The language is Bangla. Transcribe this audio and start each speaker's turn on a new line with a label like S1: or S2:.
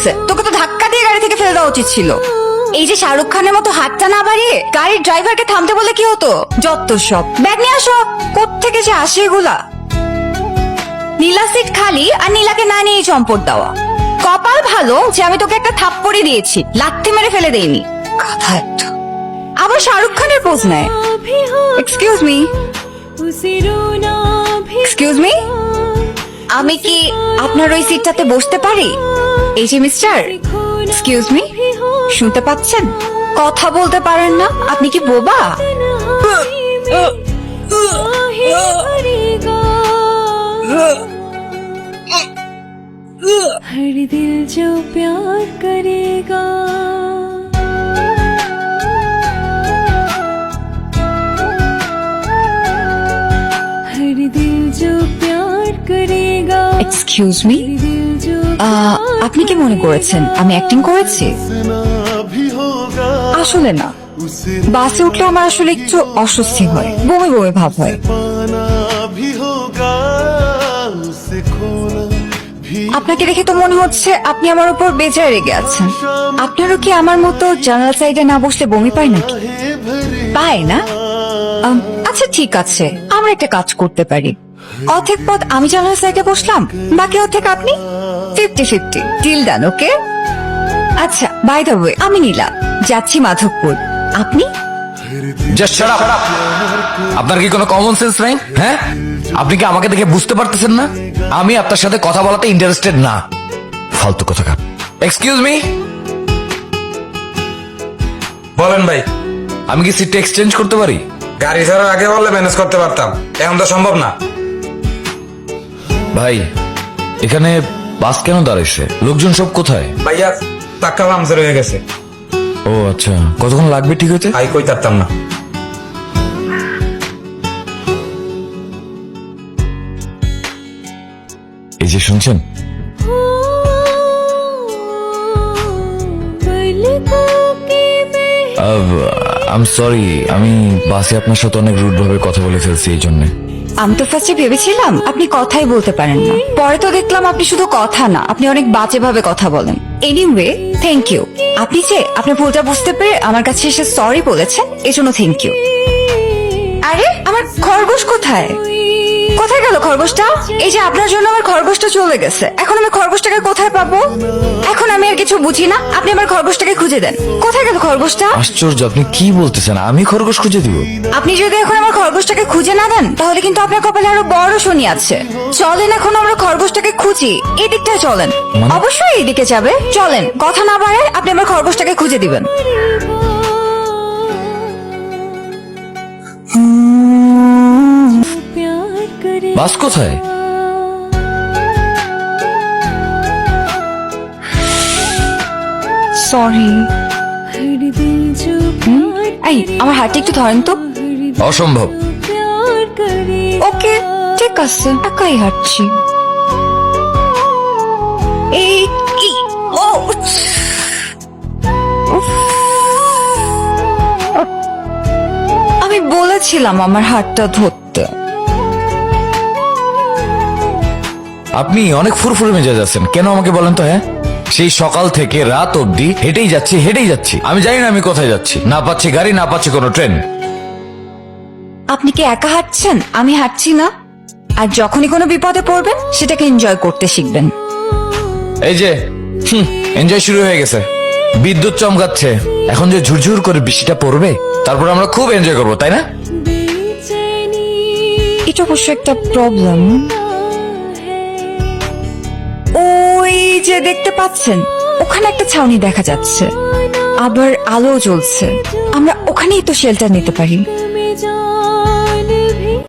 S1: হয়েছে? তোকে তো ধাক্কা দিয়ে গাড়ি থেকে ফেলে দেওয়া উচিত ছিল। এই যে শাহরুখ খানের মতো হাতটা না বাড়িয়ে গাড়ির ড্রাইভারকে থামতে বলে কি হতো? যত সব। ব্যাগ নিয়ে আসো। কোত্থেকে যে আসে এগুলা? নীলা সিট খালি, আর নীলাকে না নিয়ে চম্পট দেওয়া। কপাল ভালো যে আমি তোকে একটা থাপ্পড়ি দিয়েছি, লাথি মেরে ফেলে দেইনি। কথা একটা। আবার শাহরুখ খানের পোজ নেয়। এক্সকিউজ মি, এক্সকিউজ মি, আমি কি আপনার ওই সিটটাতে বসতে পারি? এই যে মিস্টার, এক্সকিউজ মি, শুনতে পাচ্ছেন? কথা বলতে পারেন না? আপনি কি বোবা?
S2: हर दिल जो प्यार करेगा हर दिल जो प्यार करेगा
S1: এক্সকিউজ মি,
S2: दिल जो
S1: আপনি কি মনে করেছেন আমি অ্যাক্টিং করেছি? আসলে না, বাসে উঠলে আমার আসলে একটু অস্বস্তি হয়, বমি বমি ভাব হয়। আপনাকে দেখে তো মনে হচ্ছে আপনি আমার উপর বেজায় রেগে আছেন। আপনারও কি আমার মতো জানালা সাইডে না বসলে বমি পায় নাকি? পায় না? আচ্ছা ঠিক আছে, আমরা একটা কাজ করতে পারি। অর্ধেক পথ আমি জানালা সাইডে বসলাম, বাকি অর্ধেক আপনি। 50-50 ডিল ডান, ওকে? আচ্ছা, বাই দ্য ওয়ে, আমি নীলা, যাচ্ছি মাধবপুর। আপনি?
S3: Just shut up. আপনার কি কোনো কমন সেন্স নাই? হ্যাঁ, আপনি কি আমাকে দেখে বুঝতে পারতেছেন না আমি আপনার সাথে কথা বলাতে ইন্টারেস্টেড না? ফালতু কথা কার। এক্সকিউজ মি,
S4: বলেন ভাই।
S3: আমি কি সিটটা এক্সচেঞ্জ করতে পারি?
S4: গাড়ি ছাড়ার আগে বললে ম্যানেজ করতে পারতাম, এখন তো সম্ভব না।
S3: ভাই, এখানে বাস কেন দাঁড়াইছে? লোকজন সব কোথায়?
S4: ভাইয়া টাকা পামচার হয়ে গেছে।
S3: ও আচ্ছা, কতক্ষণ লাগবে ঠিক হইতে?
S4: আই কই তারতাম না।
S3: এই যে শুনছেন,
S2: पलकों के मैं
S3: আম সরি, আমি বাসে আপনার সাথে অনেক রুড ভাবে কথা বলে ফেলছি এই জন্য।
S1: আমি তো ফার্স্টে ভেবেছিলাম আপনি কথাই বলতে পারেন না, পরে তো দেখলাম আপনি শুধু কথা না, আপনি অনেক বাজে ভাবে কথা বলেন। Anyway, thank you. আপনি যে আপনার ভুলটা বুঝতে পেরে আমার কাছে এসে সরি বলেছেন, এজন্য থ্যাংক ইউ। আরে আমার খরগোশ কোথায়? কোথায় গেল খরগোশটা? এই যে আপনার জন্য আমার খরগোশটা চলে গেছে, এখন আমি খরগোশটাকে কোথায় পাবো? এখন আমি আর কিছু বুঝি না, আপনি আমার খরগোশটাকে খুঁজে দেন। কোথায় গেল খরগোশটা?
S3: আশ্চর্য, আপনি কি বলতেছেন? আমি খরগোশ খুঁজে দিব?
S1: আপনি যদি এখন আমার খরগোশটাকে খুঁজে না দেন, তাহলে কিন্তু আপনার কপালে আরো বড় শনি আছে। চলেন এখন আমরা খরগোশটাকে খুঁজি, এদিকটায় চলেন।
S3: মানে?
S1: অবশ্যই এইদিকে যাবে, চলেন। কথা না বাড়ায় আপনি আমার খরগোশটাকে খুঁজে দিবেন।
S2: प्यार करेगा
S3: বাস কোথায়?
S1: সরি।
S2: हर दिल जो प्यार
S1: এই আমার হাতটা একটু ধরেন তো।
S3: অসম্ভব।
S2: प्यार करेगा
S1: ওকে ঠিক আছে, একাই হাঁটছি। এই এই, ও উফ। আমি বলেছিলাম আমার হাতটা ধরতে।
S3: আপনি অনেক ফুরফুরে মেজাজ আছেন কেন আমাকে বলেন তো? হ্যাঁ, সেই সকাল থেকে রাত অবধি হেঁটেই যাচ্ছি। আমি জানি না আমি কোথায় যাচ্ছি, না পাচ্ছি গাড়ি, না পাচ্ছি কোনো ট্রেন।
S1: আপনি কি একা হাঁটছেন? আমি হাঁটছি না। আর যখনই কোনো বিপদে পড়বেন, সেটাকে এনজয় করতে শিখবেন।
S3: এই যে এনজয় শুরু হয়ে গেছে, বিদ্যুৎ চমকাচ্ছে, এখন যে ঝুরঝুর করে বৃষ্টিটা পড়বে, তারপর আমরা খুব এনজয় করবো, তাই না?
S2: बेचैनी
S1: এটা অবশ্য একটা প্রবলেম। ওই যে দেখতে পাচ্ছেন, ওখানে একটা ছাউনি দেখা যাচ্ছে, আবার আলো জ্বলছে। আমরা ওখানেই তো শেল্টার নিতে পারি।